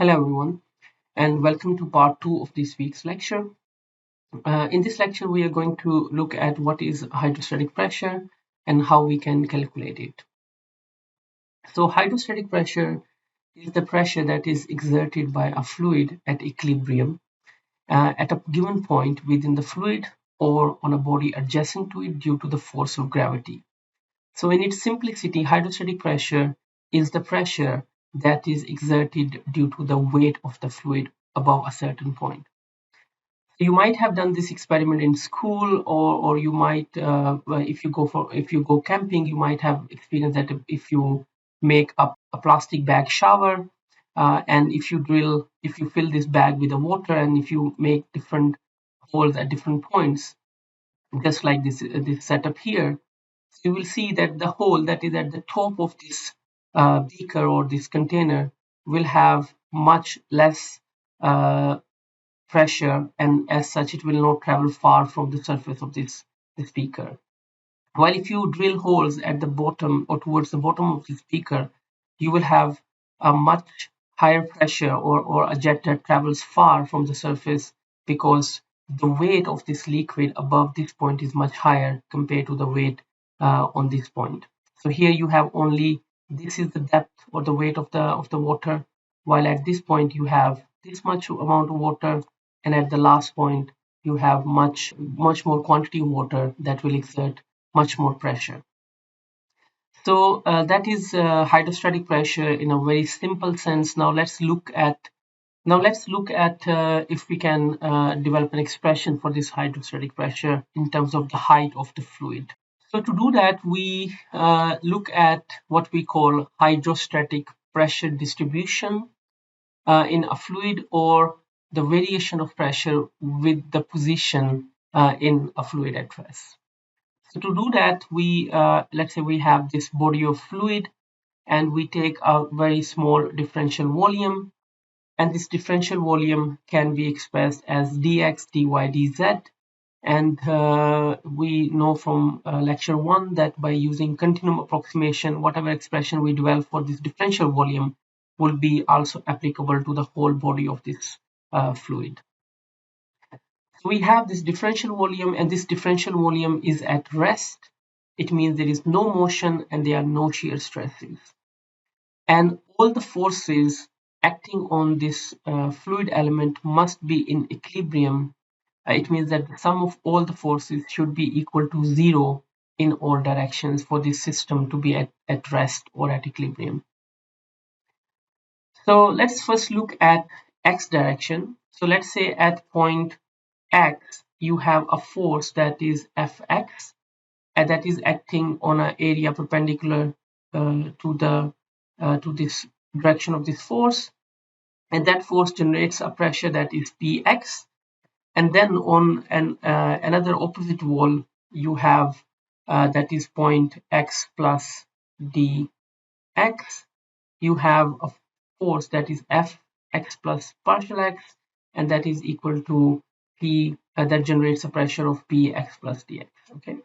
Hello everyone, and welcome to part 2 of this week's lecture. In this lecture, we are going to look at what is hydrostatic pressure and how we can calculate it. So hydrostatic pressure is the pressure that is exerted by a fluid at equilibrium at a given point within the fluid or on a body adjacent to it due to the force of gravity. So in its simplicity, hydrostatic pressure is the pressure that is exerted due to the weight of the fluid above a certain point. You might have done this experiment in school, or you might, if you go camping, you might have experienced that if you make up a plastic bag shower, and if you fill this bag with the water, and if you make different holes at different points, just like this setup here, so you will see that the hole that is at the top of this beaker or this container will have much less uh, pressure, and as such it will not travel far from the surface of this beaker. While if you drill holes at the bottom or towards the bottom of this beaker, you will have a much higher pressure, or a jet that travels far from the surface, because the weight of this liquid above this point is much higher compared to the weight on this point. So here you have only, this is the depth or the weight of the water, while at this point you have this much amount of water, and at the last point you have much more quantity of water that will exert much more pressure. So that is hydrostatic pressure in a very simple sense. Now let's look at if we can develop an expression for this hydrostatic pressure in terms of the height of the fluid. So to do that, we look at what we call hydrostatic pressure distribution in a fluid, or the variation of pressure with the position in a fluid at rest. So to do that, we let's say we have this body of fluid, and we take a very small differential volume, and this differential volume can be expressed as dx, dy, dz. And we know from lecture 1 that by using continuum approximation, whatever expression we develop for this differential volume will be also applicable to the whole body of this fluid. So we have this differential volume, and this differential volume is at rest. It means there is no motion and there are no shear stresses. And all the forces acting on this fluid element must be in equilibrium. It means that the sum of all the forces should be equal to 0 in all directions for this system to be at rest or at equilibrium. So let's first look at x direction. So let's say at point x, you have a force that is Fx, and that is acting on an area perpendicular to this direction of this force, and that force generates a pressure that is Px. And then on another opposite wall, you have that is point x plus dx. You have a force that is Fx plus partial x, and that is equal to P, that generates a pressure of Px plus dx. Okay.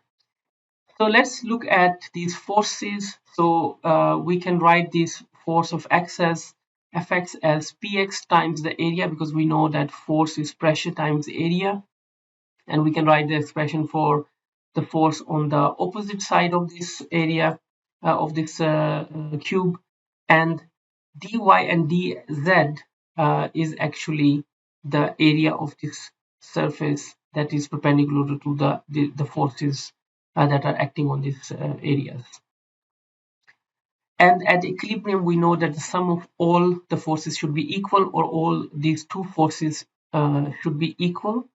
So let's look at these forces. So we can write this force of x as Fx as Px times the area, because we know that force is pressure times area. And we can write the expression for the force on the opposite side of this area, of this cube. And dy and dz is actually the area of this surface that is perpendicular to the forces that are acting on these areas. And at equilibrium, we know that the sum of all the forces should be equal, or all these two forces should be equal.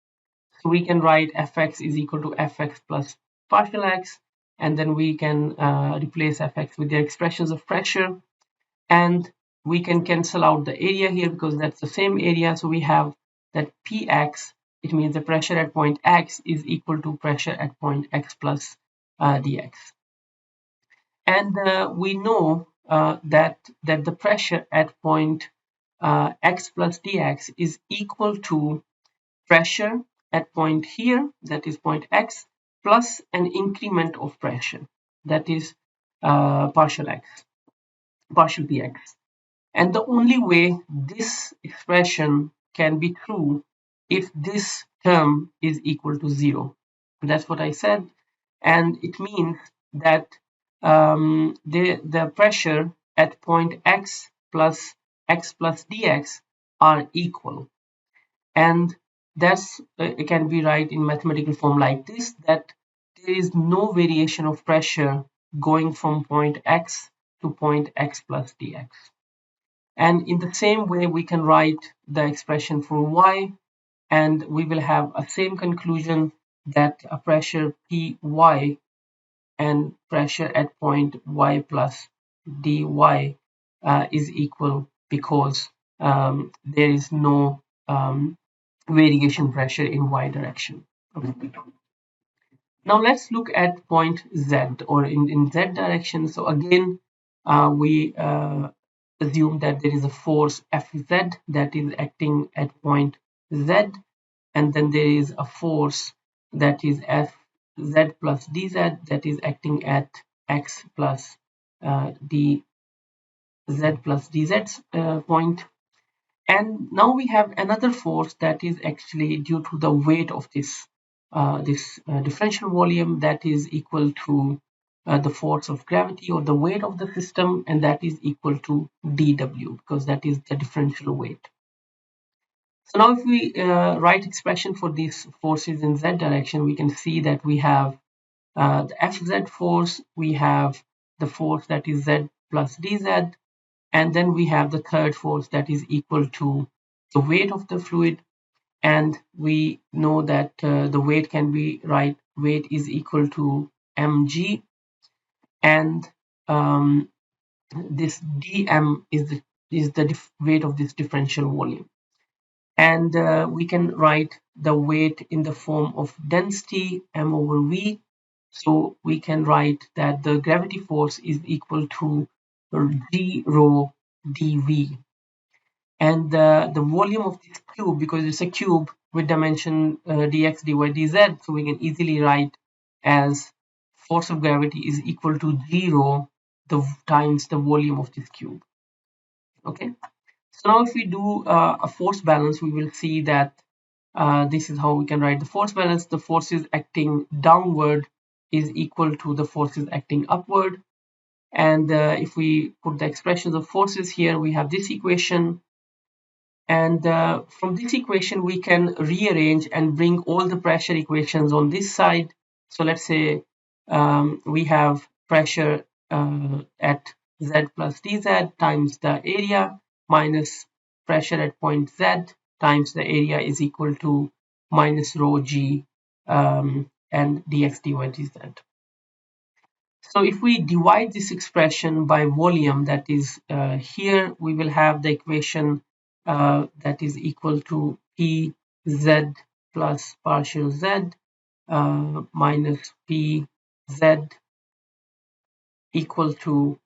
So we can write Fx is equal to Fx plus partial x, and then we can replace Fx with the expressions of pressure, and we can cancel out the area here because that's the same area. So we have that Px, it means the pressure at point x is equal to pressure at point x plus dx. And we know that the pressure at point x plus dx is equal to pressure at point here, that is point x, plus an increment of pressure, that is partial px. And the only way this expression can be true if this term is equal to 0. That's what I said. And it means that the pressure at point x plus dx are equal. And that's it can be right in mathematical form like this, that there is no variation of pressure going from point x to point x plus dx. And in the same way, we can write the expression for y, and we will have a same conclusion that a pressure Py and pressure at point y plus dy is equal, because there is no variation pressure in y direction. Okay. Now let's look at point z, or in z direction. So again, we assume that there is a force Fz that is acting at point z, and then there is a force that is Fz plus dz that is acting at x plus dz plus dz point. And now we have another force that is actually due to the weight of this differential volume, that is equal to the force of gravity or the weight of the system, and that is equal to dw, because that is the differential weight. So now if we write expression for these forces in z direction, we can see that we have the Fz force, we have the force that is z plus dz, and then we have the third force that is equal to the weight of the fluid. And we know that the weight can be weight is equal to mg, and this dm is the weight of this differential volume. And we can write the weight in the form of density m over v. So we can write that the gravity force is equal to g rho dv. And the volume of this cube, because it's a cube with dimension dx, dy, dz, so we can easily write as force of gravity is equal to g rho times the volume of this cube. Okay. So now if we do a force balance, we will see that this is how we can write the force balance. The forces acting downward is equal to the forces acting upward. And if we put the expressions of forces here, we have this equation. And from this equation, we can rearrange and bring all the pressure equations on this side. So let's say we have pressure at z plus dz times the area minus pressure at point z times the area is equal to minus rho g and dx dy dz. So if we divide this expression by volume, that is here, we will have the equation that is equal to Pz plus partial z minus Pz equal to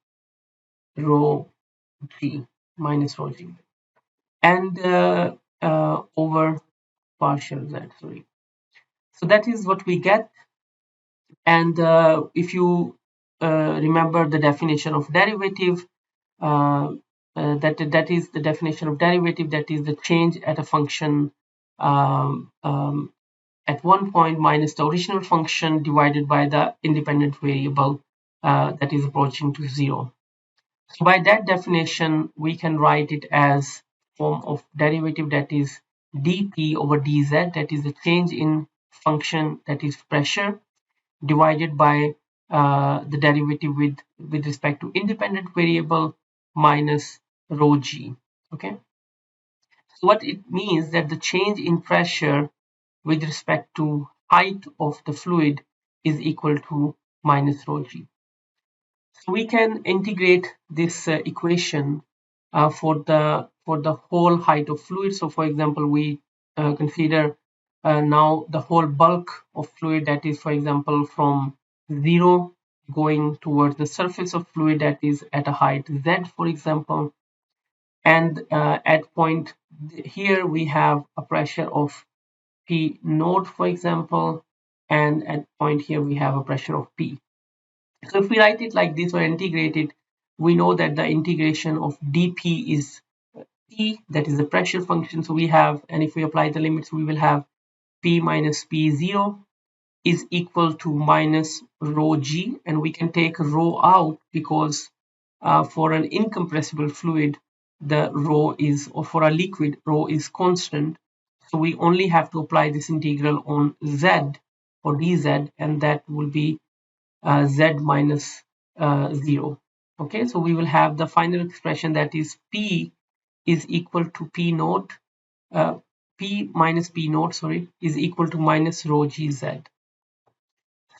rho g minus rho g, and over partial z, sorry. So that is what we get. And if you remember the definition of derivative, that is the definition of derivative, that is the change at a function at one point minus the original function divided by the independent variable that is approaching to 0. So by that definition, we can write it as form of derivative, that is dp over dz, that is the change in function, that is pressure, divided by the derivative with respect to independent variable minus rho g. Okay, so what it means that the change in pressure with respect to height of the fluid is equal to minus rho g. So we can integrate this equation for the whole height of fluid. So for example, we consider now the whole bulk of fluid, that is for example from 0 going towards the surface of fluid that is at a height z, for example. And at point here we have a pressure of P naught, for example, and at point here we have a pressure of P. So if we write it like this or integrate it, we know that the integration of dp is P, that is the pressure function. So we have, and if we apply the limits, we will have P minus P0 is equal to minus rho g, and we can take rho out because for an incompressible fluid, the rho is, or for a liquid, rho is constant. So we only have to apply this integral on z or dz, and that will be z minus 0. Okay, so we will have the final expression, that is P is equal to P naught, P minus P naught, sorry, is equal to minus rho gz.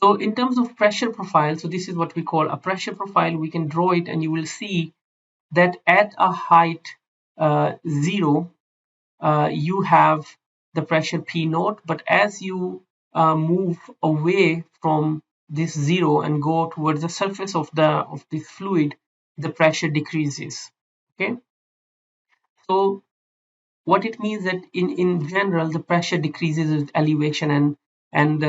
So in terms of pressure profile, so this is what we call a pressure profile. We can draw it, and you will see that at a height 0, you have the pressure P naught, but as you move away from this 0 and go towards the surface of this fluid, the pressure decreases. Okay, so what it means that in general the pressure decreases with elevation, and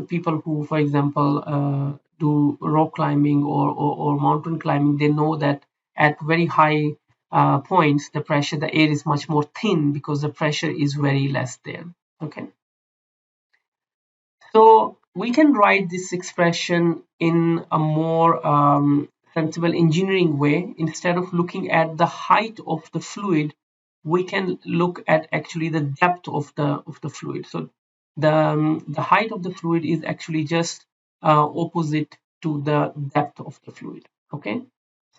people who, for example, do rock climbing or mountain climbing, they know that at very high points the pressure, the air is much more thin because the pressure is very less there. Okay, so we can write this expression in a more sensible engineering way. Instead of looking at the height of the fluid, we can look at actually the depth of the fluid. So the height of the fluid is actually just opposite to the depth of the fluid. Okay,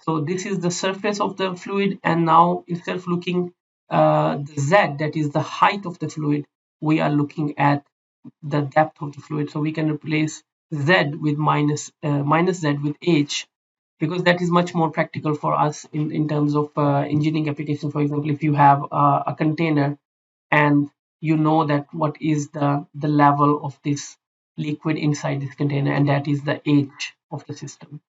so this is the surface of the fluid, and now instead of looking the z, that is the height of the fluid, we are looking at the depth of the fluid. So we can replace z with minus z with h, because that is much more practical for us in terms of engineering application. For example, if you have a container and you know that what is the level of this liquid inside this container, and that is the h of the system.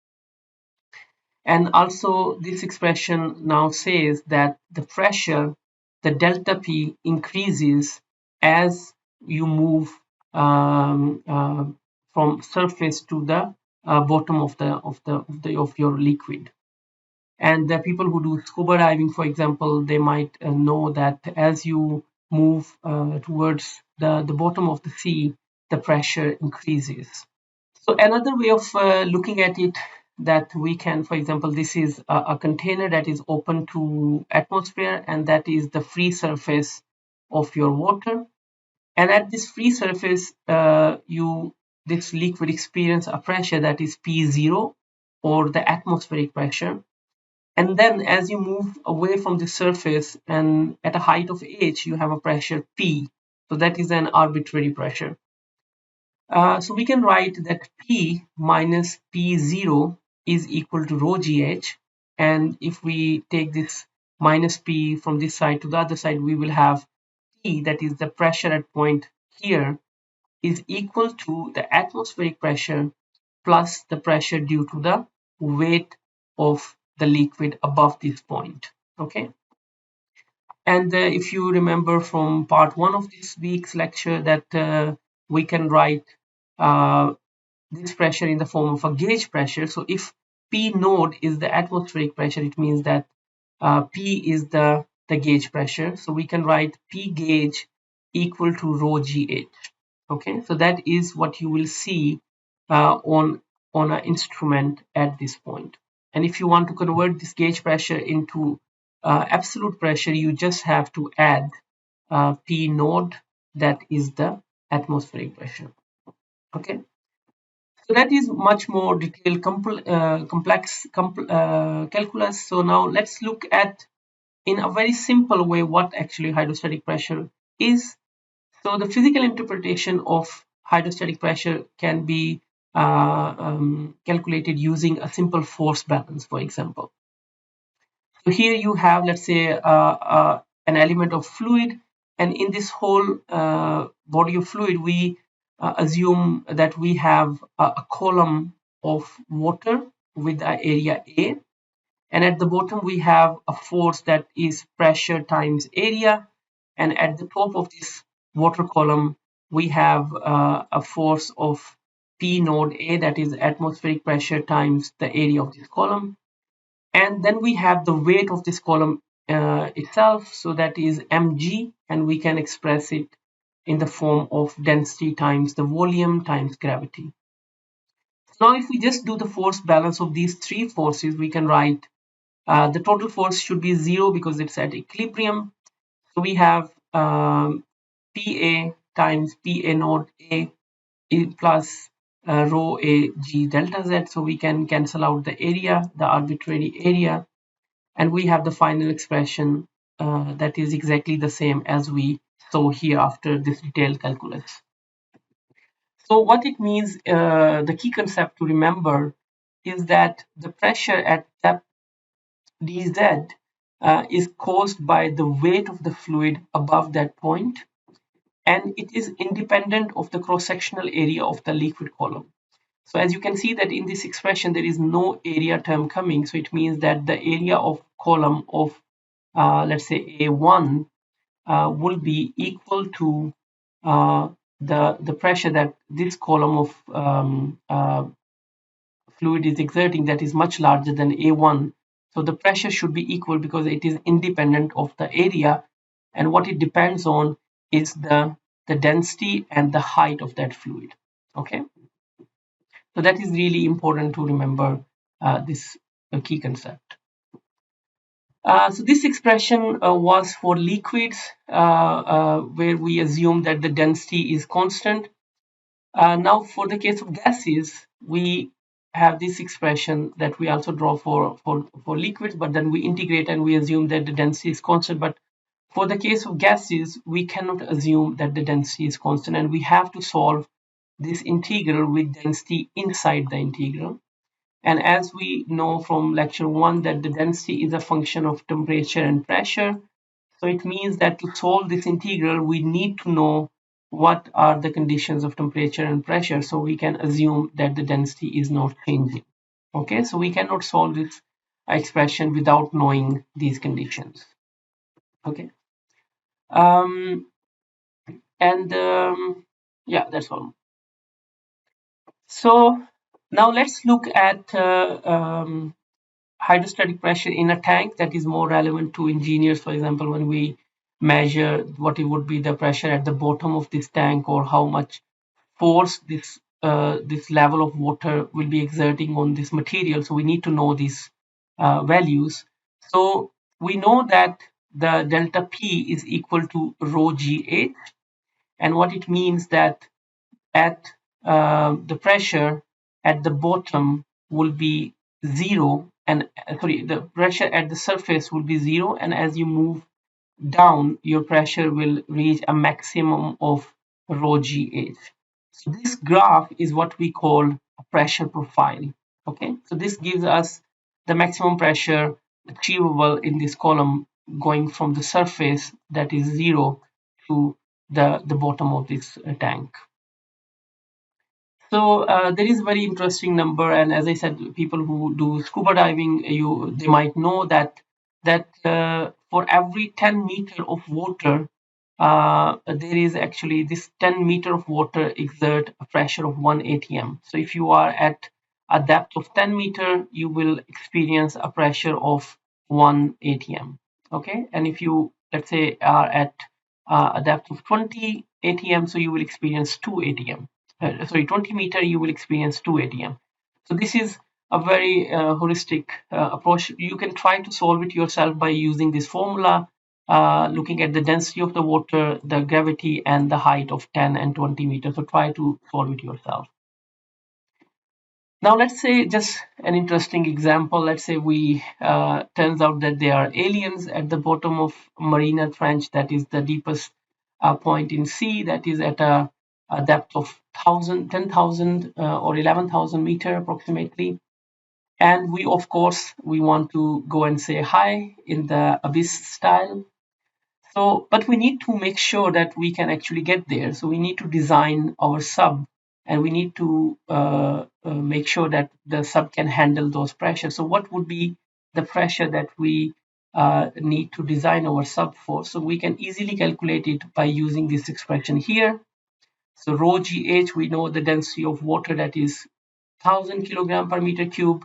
And also this expression now says that the pressure, the delta P, increases as you move from surface to the bottom of your liquid. And the people who do scuba diving, for example, they might know that as you move towards the bottom of the sea, the pressure increases. So another way of looking at it, that we can, for example, this is a container that is open to atmosphere, and that is the free surface of your water. And at this free surface, this liquid experience a pressure that is P0, or the atmospheric pressure. And then as you move away from the surface and at a height of h, you have a pressure P. So that is an arbitrary pressure. So we can write that P minus P0 is equal to rho gh, and if we take this minus P from this side to the other side, we will have P, that is the pressure at point here, is equal to the atmospheric pressure plus the pressure due to the weight of the liquid above this point. Okay, and if you remember from part 1 of this week's lecture, that we can write this pressure in the form of a gauge pressure. So if P node is the atmospheric pressure, it means that P is the gauge pressure. So we can write P gauge equal to rho gh. Okay, so that is what you will see on an instrument at this point. And if you want to convert this gauge pressure into absolute pressure, you just have to add P node, that is the atmospheric pressure. Okay, so that is much more detailed, complex calculus. So now let's look at, in a very simple way, what actually hydrostatic pressure is. So the physical interpretation of hydrostatic pressure can be calculated using a simple force balance, for example. So here you have, let's say, an element of fluid, and in this whole body of fluid, we assume that we have a column of water with the area A, and at the bottom we have a force that is pressure times area, and at the top of this water column we have a force of P node A, that is atmospheric pressure times the area of this column. And then we have the weight of this column itself, so that is mg, and we can express it in the form of density times the volume times gravity. Now if we just do the force balance of these three forces, we can write the total force should be 0 because it's at equilibrium. So we have PA times PA naught A plus rho A G delta Z. So we can cancel out the area, the arbitrary area, and we have the final expression that is exactly the same as we saw here after this detailed calculus. So what it means, the key concept to remember is that the pressure at depth dz is caused by the weight of the fluid above that point, and it is independent of the cross-sectional area of the liquid column. So as you can see that in this expression there is no area term coming, so it means that the area of column of let's say A1 will be equal to the pressure that this column of fluid is exerting, that is much larger than A1. So the pressure should be equal because it is independent of the area, and what it depends on is the density and the height of that fluid. Okay, so that is really important to remember this key concept. So this expression was for liquids, where we assume that the density is constant. Now for the case of gases, we have this expression that we also draw for liquids, but then we integrate and we assume that the density is constant. But for the case of gases, we cannot assume that the density is constant, and we have to solve this integral with density inside the integral. And as we know from lecture 1 that the density is a function of temperature and pressure, so it means that to solve this integral, we need to know what are the conditions of temperature and pressure, so we can assume that the density is not changing. Okay, so we cannot solve this expression without knowing these conditions. Okay, um, and yeah, that's all. So now let's look at hydrostatic pressure in a tank. That is more relevant to engineers, for example, when we measure what it would be the pressure at the bottom of this tank, or how much force this level of water will be exerting on this material. So we need to know these values. So we know that the delta P is equal to rho GH, and what it means that at the pressure at the bottom will be 0, and sorry, the pressure at the surface will be 0, and as you move down your pressure will reach a maximum of rho gh. So this graph is what we call a pressure profile. Okay, so this gives us the maximum pressure achievable in this column going from the surface, that is 0, to the bottom of this tank. So there is a very interesting number, and as I said, people who do scuba diving, they might know that for every 10 meter of water, there is actually this 10 meter of water exert a pressure of 1 atm. So if you are at a depth of 10 meter, you will experience a pressure of 1 atm. Okay, and if you, let's say, are at a depth of 20 atm, so you will experience 2 atm. Sorry, 20 meter, you will experience 2 atm. So this is a very heuristic approach. You can try to solve it yourself by using this formula, looking at the density of the water, the gravity, and the height of 10 and 20 meters. So try to solve it yourself. Now let's say just an interesting example. Let's say we turns out that there are aliens at the bottom of Mariana Trench, that is the deepest point in sea, that is at a depth of 10,000 or 11,000 meter approximately. And we, of course, we want to go and say hi in the abyss style. So, but we need to make sure that we can actually get there. So we need to design our sub, and we need to make sure that the sub can handle those pressures. So what would be the pressure that we need to design our sub for? So we can easily calculate it by using this expression here. So rho GH, we know the density of water, that is 1000 kilogram per meter cube.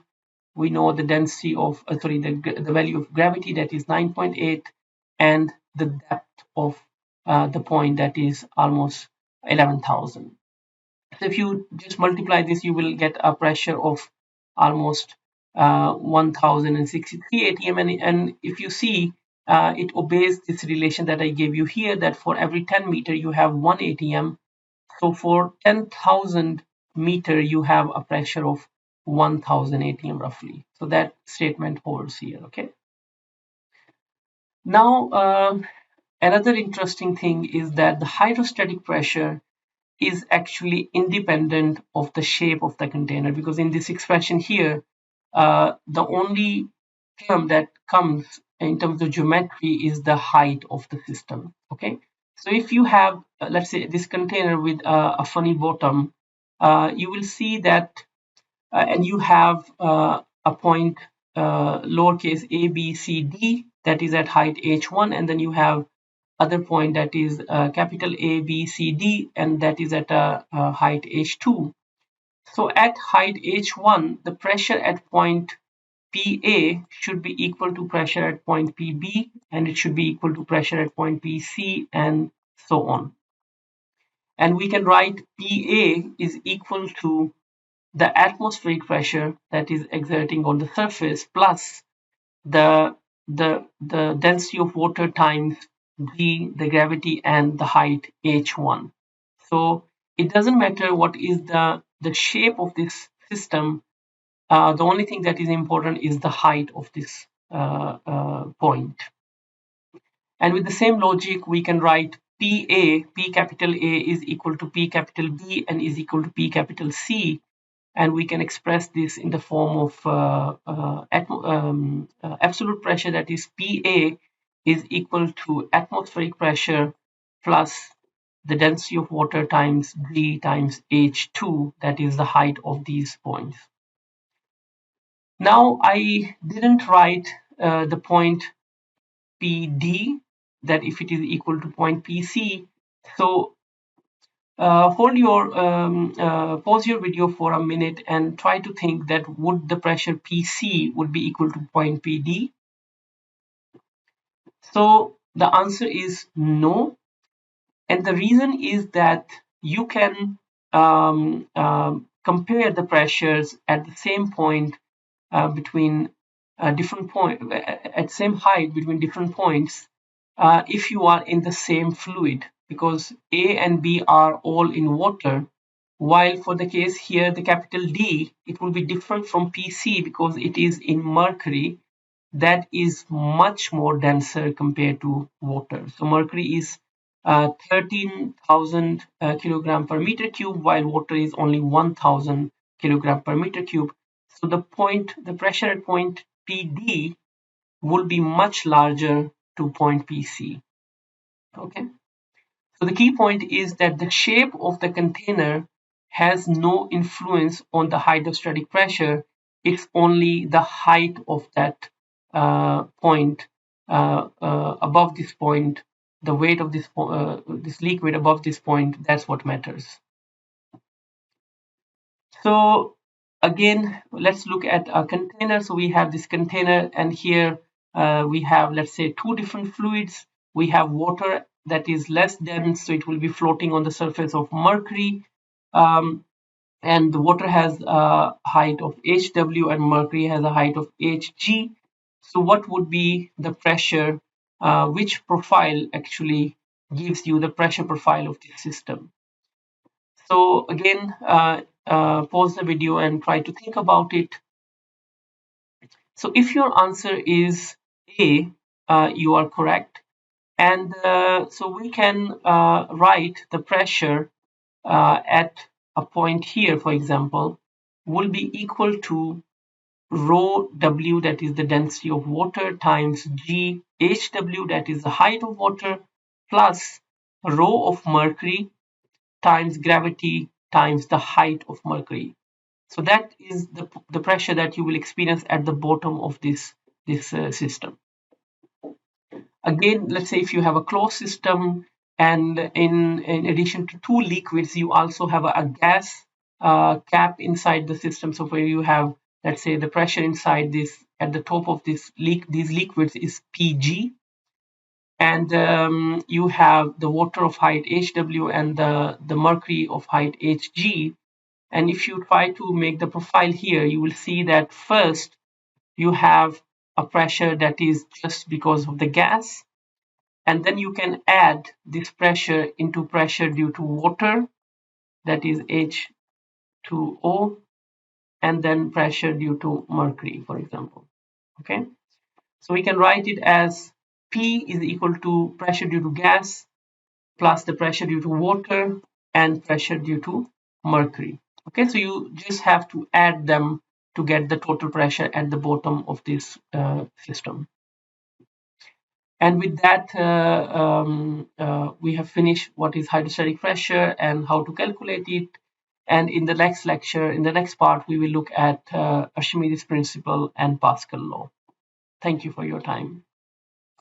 we know the density of, the value of gravity, that is 9.8, and the depth of the point, that is almost 11,000. So if you just multiply this, you will get a pressure of almost 1063 atm, and if you see, it obeys this relation that I gave you here, that for every 10 meter you have 1 atm. So for 10,000 meter you have a pressure of 1000 atm roughly. So that statement holds here. Okay, now another interesting thing is that the hydrostatic pressure is actually independent of the shape of the container, because in this expression here, the only term that comes in terms of geometry is the height of the system. Okay, so if you have, let's say, this container with a funny bottom, you will see that, and you have a point lowercase a, b, c, d, that is at height h1, and then you have other point that is capital A, B, C, D, and that is at a height H2. So at height H1, the pressure at point PA should be equal to pressure at point PB, and it should be equal to pressure at point PC, and so on. And we can write PA is equal to the atmospheric pressure that is exerting on the surface plus the the density of water times g, the gravity, and the height h1. So it doesn't matter what is the shape of this system. The only thing that is important is the height of this point. And with the same logic, we can write PA, P capital A is equal to P capital B and is equal to P capital C, and we can express this in the form of absolute pressure, that is PA is equal to atmospheric pressure plus the density of water times G times H2, that is the height of these points. Now I didn't write the point PD, that if it is equal to point PC. So pause your video for a minute and try to think that would the pressure PC would be equal to point PD. So the answer is no, and the reason is that you can compare the pressures at the same point between different point at same height between different points if you are in the same fluid, because A and B are all in water, while for the case here the capital D, it will be different from PC because it is in mercury that is much more denser compared to water. So mercury is 13,000 kilogram per meter cube, while water is only 1,000 kilogram per meter cube. So the pressure at point PD will be much larger to point PC. Okay. So the key point is that the shape of the container has no influence on the hydrostatic pressure. It's only the height of that point above this point, the weight of this liquid above this point, that's what matters. So again, let's look at a container. So we have this container, and here we have, let's say, two different fluids. We have water that is less dense, so it will be floating on the surface of mercury. And the water has a height of HW and mercury has a height of HG. So what would be the pressure? Which profile actually gives you the pressure profile of this system? So again, pause the video and try to think about it. So if your answer is A, you are correct. And so we can write the pressure at a point here, for example, will be equal to rho W, that is the density of water, times G HW, that is the height of water, plus rho of mercury times gravity times the height of mercury. So that is the pressure that you will experience at the bottom of this system. Again, let's say if you have a closed system, and in addition to two liquids, you also have a gas cap inside the system. So where you have let's say the pressure inside this, at the top of these liquids is Pg, and you have the water of height Hw and the mercury of height Hg. And if you try to make the profile here, you will see that first you have a pressure that is just because of the gas, and then you can add this pressure into pressure due to water, that is H2O, and then pressure due to mercury, for example. Okay, so we can write it as P is equal to pressure due to gas plus the pressure due to water and pressure due to mercury. Okay, so you just have to add them to get the total pressure at the bottom of this system. And with that, we have finished what is hydrostatic pressure and how to calculate it. And in the next lecture, in the next part, we will look at Archimedes' principle and Pascal law. Thank you for your time.